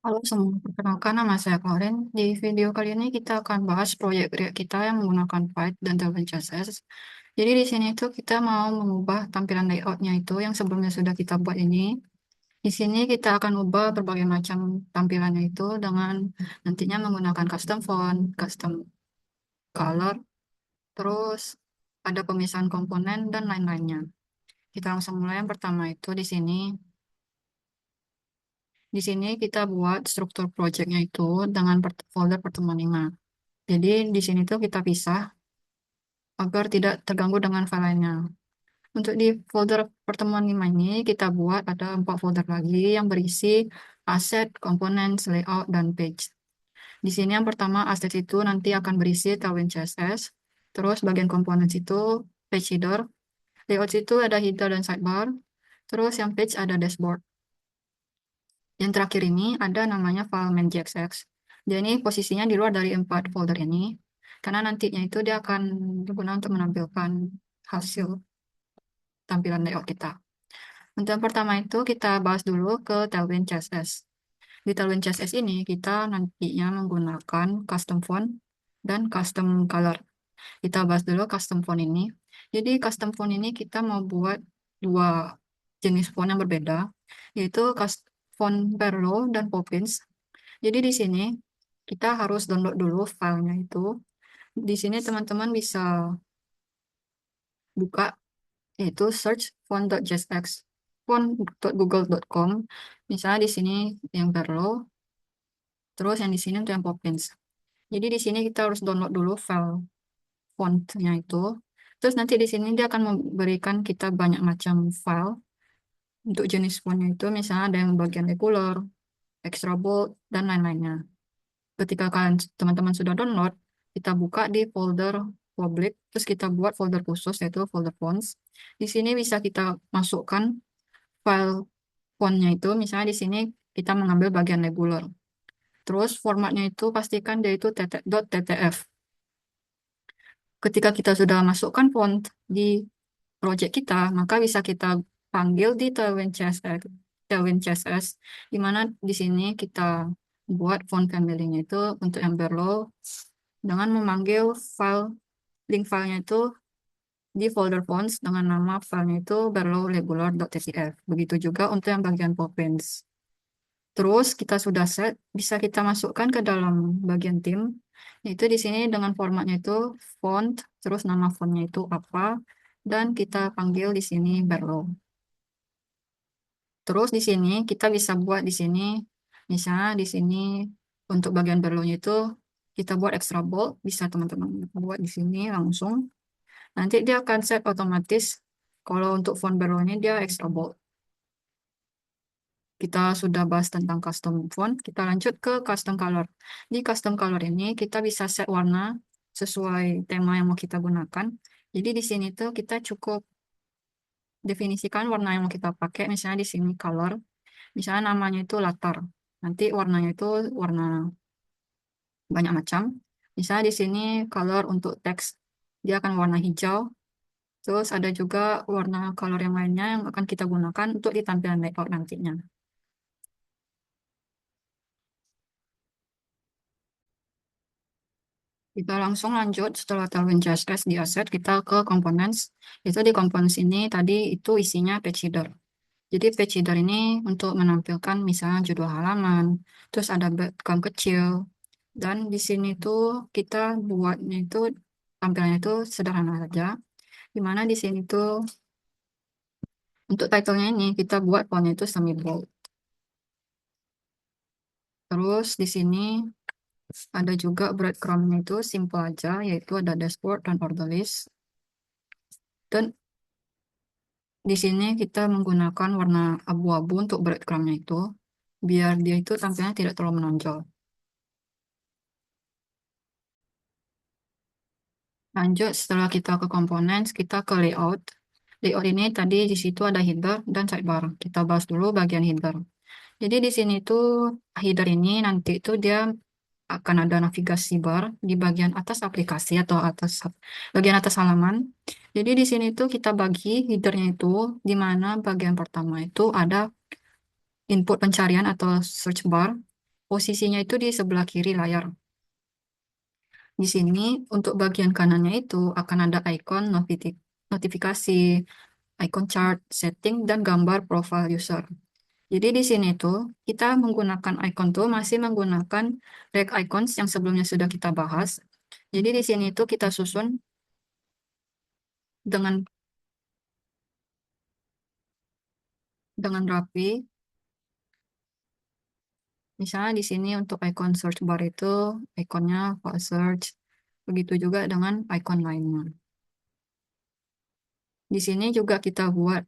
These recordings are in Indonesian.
Halo semua, perkenalkan nama saya Karen. Di video kali ini kita akan bahas proyek React kita yang menggunakan Python dan Tailwind CSS. Jadi di sini tuh kita mau mengubah tampilan layoutnya itu yang sebelumnya sudah kita buat ini. Di sini kita akan ubah berbagai macam tampilannya itu dengan nantinya menggunakan custom font, custom color, terus ada pemisahan komponen dan lain-lainnya. Kita langsung mulai yang pertama itu di sini. Di sini kita buat struktur projectnya itu dengan folder pertemuan 5. Jadi di sini tuh kita pisah agar tidak terganggu dengan file lainnya. Untuk di folder pertemuan 5 ini kita buat ada 4 folder lagi yang berisi aset, components, layout, dan page. Di sini yang pertama aset itu nanti akan berisi Tailwind CSS. Terus bagian components itu page header. Layout itu ada header dan sidebar. Terus yang page ada dashboard. Yang terakhir ini ada namanya file main.jxx. Jadi ini posisinya di luar dari 4 folder ini. Karena nantinya itu dia akan digunakan untuk menampilkan hasil tampilan layout kita. Untuk yang pertama itu kita bahas dulu ke Tailwind CSS. Di Tailwind CSS ini kita nantinya menggunakan custom font dan custom color. Kita bahas dulu custom font ini. Jadi custom font ini kita mau buat dua jenis font yang berbeda, yaitu font Barlow dan Poppins. Jadi di sini kita harus download dulu filenya itu. Di sini teman-teman bisa buka yaitu search font.jsx, font.google.com. Misalnya di sini yang Barlow, terus yang di sini untuk yang Poppins. Jadi di sini kita harus download dulu file fontnya itu. Terus nanti di sini dia akan memberikan kita banyak macam file untuk jenis fontnya itu. Misalnya ada yang bagian regular, extra bold, dan lain-lainnya. Ketika kalian teman-teman sudah download, kita buka di folder public, terus kita buat folder khusus yaitu folder fonts. Di sini bisa kita masukkan file fontnya itu, misalnya di sini kita mengambil bagian regular. Terus formatnya itu pastikan dia itu .ttf. Ketika kita sudah masukkan font di project kita, maka bisa kita panggil di Tailwind CSS, di mana di sini kita buat font family-nya itu untuk yang Barlow dengan memanggil link filenya itu di folder fonts dengan nama filenya itu barlowregular.tcf. Begitu juga untuk yang bagian Poppins. Terus kita sudah set, bisa kita masukkan ke dalam bagian tim. Yaitu di sini dengan formatnya itu font, terus nama fontnya itu apa, dan kita panggil di sini Barlow. Terus di sini kita bisa buat di sini, misalnya di sini untuk bagian Barlow-nya itu kita buat extra bold, bisa teman-teman buat di sini langsung. Nanti dia akan set otomatis kalau untuk font Barlow-nya dia extra bold. Kita sudah bahas tentang custom font, kita lanjut ke custom color. Di custom color ini kita bisa set warna sesuai tema yang mau kita gunakan. Jadi di sini tuh kita cukup definisikan warna yang mau kita pakai, misalnya di sini color, misalnya namanya itu latar. Nanti warnanya itu warna banyak macam. Misalnya di sini color untuk teks, dia akan warna hijau. Terus ada juga warna color yang lainnya yang akan kita gunakan untuk di tampilan layout nantinya. Kita langsung lanjut setelah Tailwind CSS di asset, kita ke components. Itu di components ini tadi itu isinya page header. Jadi page header ini untuk menampilkan misalnya judul halaman, terus ada background kecil, dan di sini tuh kita buatnya itu tampilannya itu sederhana saja. Dimana di sini tuh untuk title-nya ini kita buat fontnya itu semi bold. Terus di sini ada juga breadcrumb-nya itu simple aja, yaitu ada dashboard dan order list. Dan di sini kita menggunakan warna abu-abu untuk breadcrumb-nya itu, biar dia itu tampilnya tidak terlalu menonjol. Lanjut, setelah kita ke components, kita ke layout. Layout ini tadi di situ ada header dan sidebar. Kita bahas dulu bagian header. Jadi di sini tuh header ini nanti itu dia akan ada navigasi bar di bagian atas aplikasi atau bagian atas halaman. Jadi di sini tuh kita bagi headernya itu di mana bagian pertama itu ada input pencarian atau search bar. posisinya itu di sebelah kiri layar. Di sini untuk bagian kanannya itu akan ada icon notifikasi, icon chart, setting, dan gambar profile user. Jadi di sini tuh kita menggunakan icon tuh masih menggunakan rect icons yang sebelumnya sudah kita bahas. Jadi di sini tuh kita susun dengan rapi. Misalnya di sini untuk icon search bar itu ikonnya file search. Begitu juga dengan icon lainnya. Di sini juga kita buat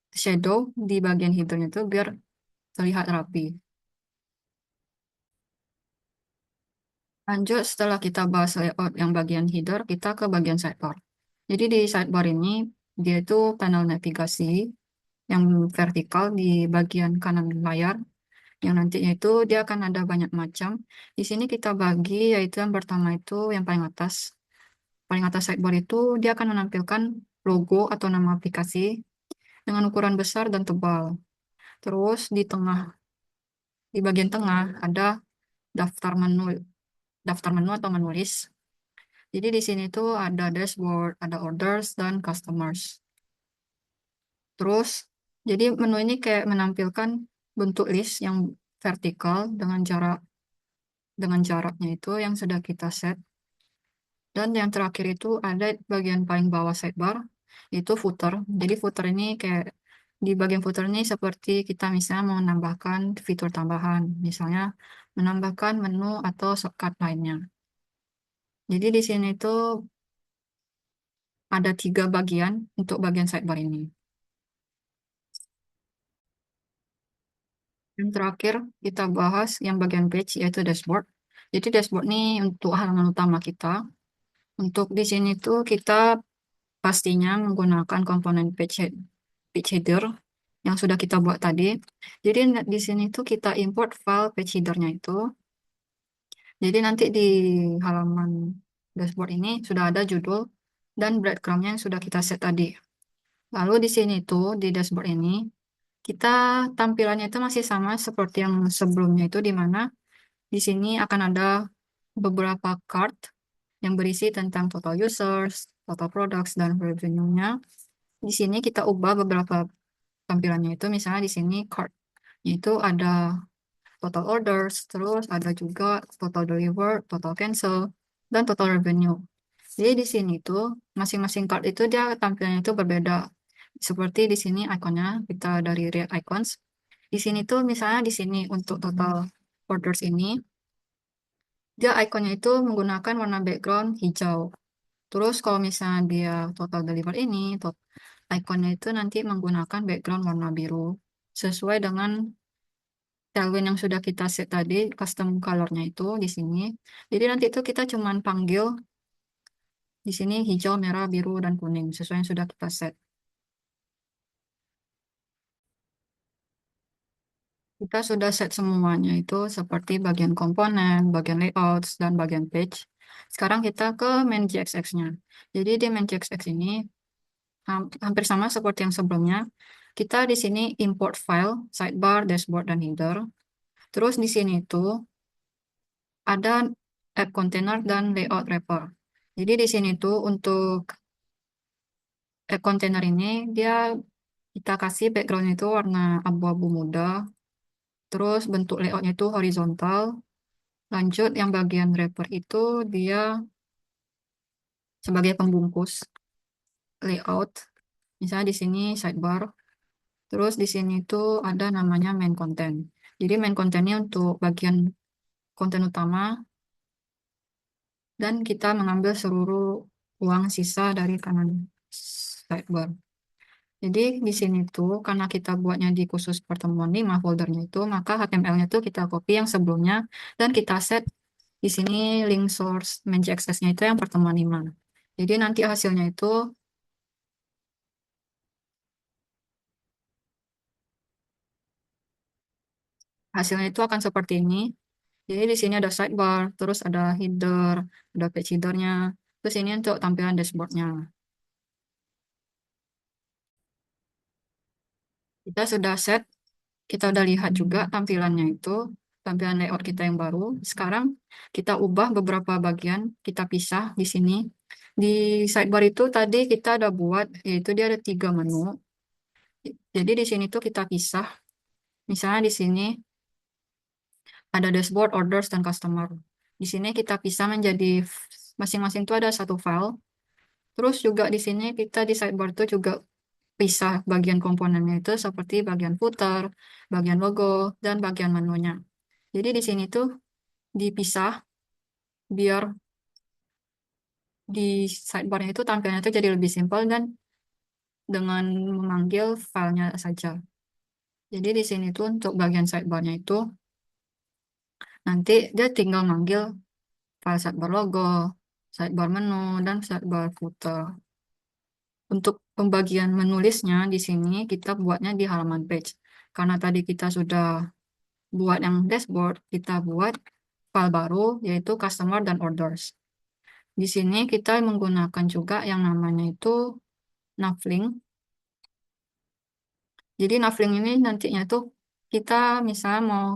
shadow di bagian headernya itu biar terlihat rapi. Lanjut setelah kita bahas layout yang bagian header, kita ke bagian sidebar. Jadi di sidebar ini dia itu panel navigasi yang vertikal di bagian kanan layar, yang nantinya itu dia akan ada banyak macam. Di sini kita bagi yaitu yang pertama itu yang paling atas. Paling atas sidebar itu dia akan menampilkan logo atau nama aplikasi dengan ukuran besar dan tebal. Terus di bagian tengah ada daftar menu, atau menu list. Jadi di sini tuh ada dashboard, ada orders, dan customers. Terus, jadi menu ini kayak menampilkan bentuk list yang vertikal dengan jaraknya itu yang sudah kita set. Dan yang terakhir itu ada bagian paling bawah sidebar, itu footer. Jadi footer ini kayak di bagian footer ini seperti kita misalnya mau menambahkan fitur tambahan, misalnya menambahkan menu atau shortcut lainnya. Jadi di sini tuh ada 3 bagian untuk bagian sidebar ini. Yang terakhir kita bahas yang bagian page yaitu dashboard. Jadi dashboard ini untuk halaman utama kita. Untuk di sini tuh kita pastinya menggunakan komponen page header yang sudah kita buat tadi. Jadi di sini tuh kita import file page headernya itu. Jadi nanti di halaman dashboard ini sudah ada judul dan breadcrumbnya yang sudah kita set tadi. Lalu di sini tuh di dashboard ini kita tampilannya itu masih sama seperti yang sebelumnya itu di mana di sini akan ada beberapa card yang berisi tentang total users, total products, dan revenue-nya. Di sini kita ubah beberapa tampilannya itu, misalnya di sini card, yaitu ada total orders, terus ada juga total deliver, total cancel, dan total revenue. Jadi di sini tuh masing-masing card itu dia tampilannya itu berbeda. Seperti di sini ikonnya kita dari React Icons. Di sini tuh misalnya di sini untuk total orders ini dia ikonnya itu menggunakan warna background hijau. Terus kalau misalnya dia total deliver ini, ikonnya itu nanti menggunakan background warna biru sesuai dengan tailwind yang sudah kita set tadi, custom colornya itu di sini. Jadi nanti itu kita cuman panggil di sini hijau, merah, biru, dan kuning sesuai yang sudah kita set. Kita sudah set semuanya itu seperti bagian komponen, bagian layouts, dan bagian page. Sekarang kita ke main JSX-nya. Jadi di main JSX ini hampir sama seperti yang sebelumnya. Kita di sini import file, sidebar, dashboard, dan header. Terus di sini itu ada app container dan layout wrapper. Jadi di sini tuh untuk app container ini dia kita kasih background itu warna abu-abu muda. Terus bentuk layoutnya itu horizontal. Lanjut yang bagian wrapper itu dia sebagai pembungkus layout. Misalnya di sini sidebar. Terus di sini tuh ada namanya main content. Jadi main content-nya untuk bagian konten utama dan kita mengambil seluruh uang sisa dari kanan sidebar. Jadi di sini tuh karena kita buatnya di khusus pertemuan 5 foldernya itu, maka HTML-nya tuh kita copy yang sebelumnya dan kita set di sini link source main CSS-nya itu yang pertemuan 5. Jadi nanti hasilnya itu akan seperti ini. Jadi di sini ada sidebar, terus ada header, ada page headernya, terus ini untuk tampilan dashboardnya. Kita sudah set, kita udah lihat juga tampilannya itu. tampilan layout kita yang baru. Sekarang kita ubah beberapa bagian, kita pisah di sini. Di sidebar itu tadi kita ada buat, yaitu dia ada 3 menu. Jadi di sini tuh kita pisah. Misalnya di sini ada dashboard, orders, dan customer. Di sini kita pisah menjadi masing-masing itu ada satu file. Terus juga di sini kita di sidebar itu juga pisah bagian komponennya itu seperti bagian footer, bagian logo, dan bagian menunya. Jadi di sini tuh dipisah biar di sidebarnya itu tampilannya itu jadi lebih simpel dan dengan memanggil filenya saja. Jadi di sini tuh untuk bagian sidebarnya itu nanti dia tinggal manggil file sidebar logo, sidebar menu, dan sidebar footer. Untuk pembagian menulisnya di sini kita buatnya di halaman page. Karena tadi kita sudah buat yang dashboard, kita buat file baru yaitu customer dan orders. Di sini kita menggunakan juga yang namanya itu Navlink. Jadi Navlink ini nantinya tuh kita misalnya mau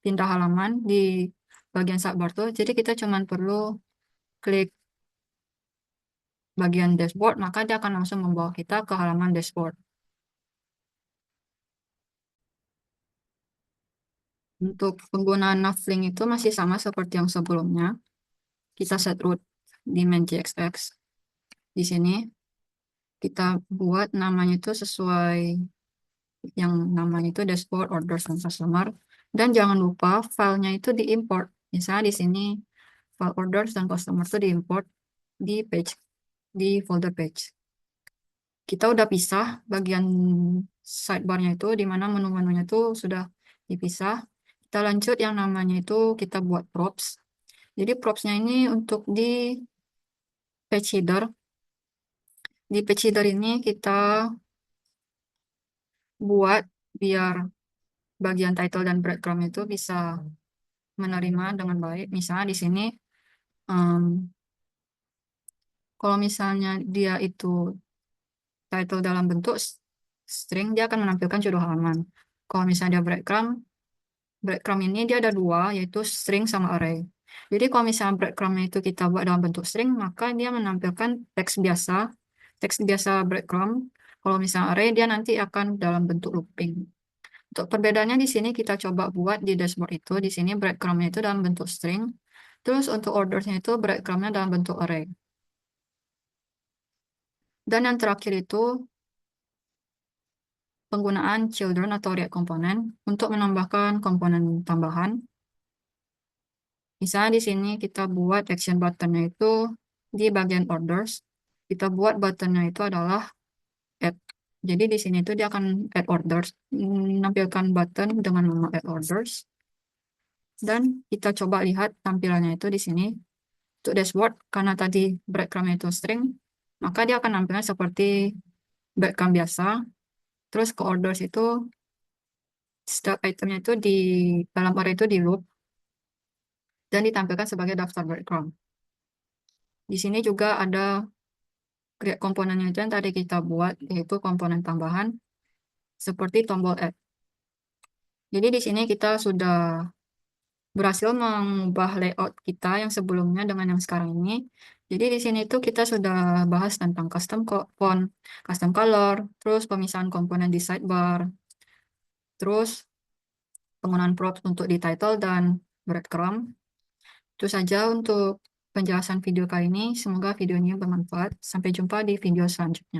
pindah halaman di bagian sidebar tuh, jadi kita cuma perlu klik bagian dashboard, maka dia akan langsung membawa kita ke halaman dashboard. Untuk penggunaan Navlink itu masih sama seperti yang sebelumnya. Kita set root di main JXX. Di sini kita buat namanya itu sesuai yang namanya itu dashboard, orders, dan customer. Dan jangan lupa filenya itu diimport. Misalnya di sini file orders dan customer itu diimport di page, di folder page. Kita udah pisah bagian sidebarnya itu, di mana menu-menunya itu sudah dipisah. Kita lanjut yang namanya itu kita buat props. Jadi propsnya ini untuk di page header. Di page header ini kita buat biar bagian title dan breadcrumb itu bisa menerima dengan baik. Misalnya di sini, em, kalau misalnya dia itu title dalam bentuk string, dia akan menampilkan judul halaman. Kalau misalnya dia breadcrumb ini dia ada dua, yaitu string sama array. Jadi kalau misalnya breadcrumbnya itu kita buat dalam bentuk string, maka dia menampilkan teks biasa breadcrumb. Kalau misalnya array, dia nanti akan dalam bentuk looping. Untuk perbedaannya di sini kita coba buat di dashboard itu, di sini breadcrumbnya itu dalam bentuk string, terus untuk ordersnya itu breadcrumbnya dalam bentuk array. Dan yang terakhir itu penggunaan children atau react komponen untuk menambahkan komponen tambahan. Misalnya di sini kita buat action buttonnya itu di bagian orders. Kita buat buttonnya itu adalah add. Jadi di sini itu dia akan add orders, menampilkan button dengan nama add orders. Dan kita coba lihat tampilannya itu di sini. Untuk dashboard, karena tadi breadcrumb itu string, maka dia akan nampilnya seperti breadcrumb biasa. Terus ke orders itu, setiap itemnya itu di dalam array itu di loop, dan ditampilkan sebagai daftar breadcrumb. Di sini juga ada create komponennya itu yang tadi kita buat, yaitu komponen tambahan, seperti tombol add. Jadi di sini kita sudah berhasil mengubah layout kita yang sebelumnya dengan yang sekarang ini. Jadi di sini tuh kita sudah bahas tentang custom font, custom color, terus pemisahan komponen di sidebar, terus penggunaan props untuk di title dan breadcrumb. Itu saja untuk penjelasan video kali ini. Semoga video ini bermanfaat. Sampai jumpa di video selanjutnya.